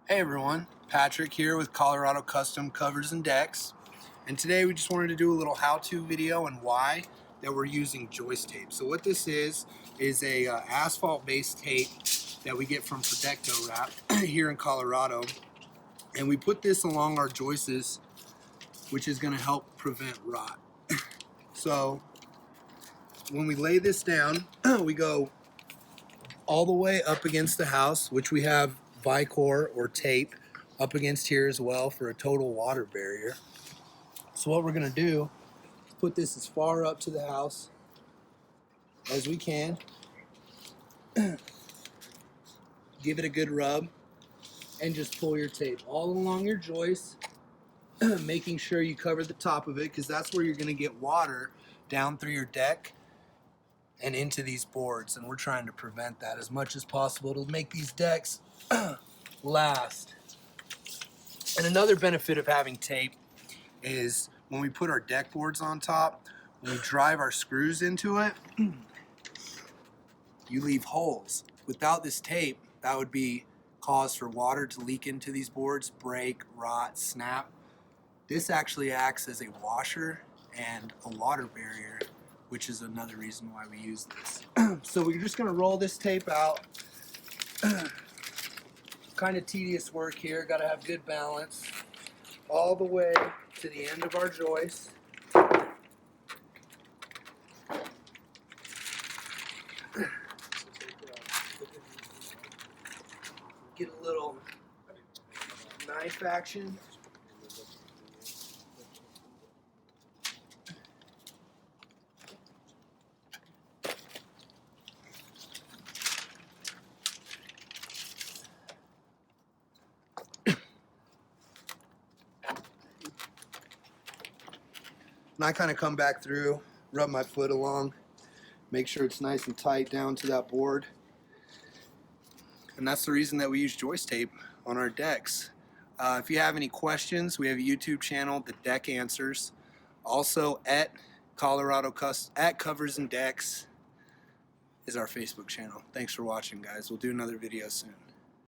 Hey everyone, Patrick here with Colorado Custom Covers and Decks, and today we just wanted to do a little how-to video on why that we're using joist tape. So what this is a asphalt-based tape that we get from Protecto Wrap here in Colorado, and we put this along our joists, which is going to help prevent rot. So when we lay this down, we go all the way up against the house, which we have Vicor or tape up against here as well for a total water barrier. So what we're going to do is put this as far up to the house as we can. Give it a good rub and just pull your tape all along your joist, making sure you cover the top of it, because that's where you're going to get water down through your deck and into these boards, and we're trying to prevent that as much as possible to make these decks last. And another benefit of having tape is when we put our deck boards on top, when we drive our screws into it, you leave holes. Without this tape, that would be cause for water to leak into these boards, break, rot, snap. This actually acts as a washer and a water barrier, which is another reason why we use this. So we're just going to roll this tape out. Kind of tedious work here, got to have good balance all the way to the end of our joist. Get a little knife action. And I kind of come back through, rub my foot along, make sure it's nice and tight down to that board. And that's the reason that we use joist tape on our decks. If you have any questions, we have a YouTube channel, The Deck Answers. Also at Covers and Decks is our Facebook channel. Thanks for watching, guys. We'll do another video soon.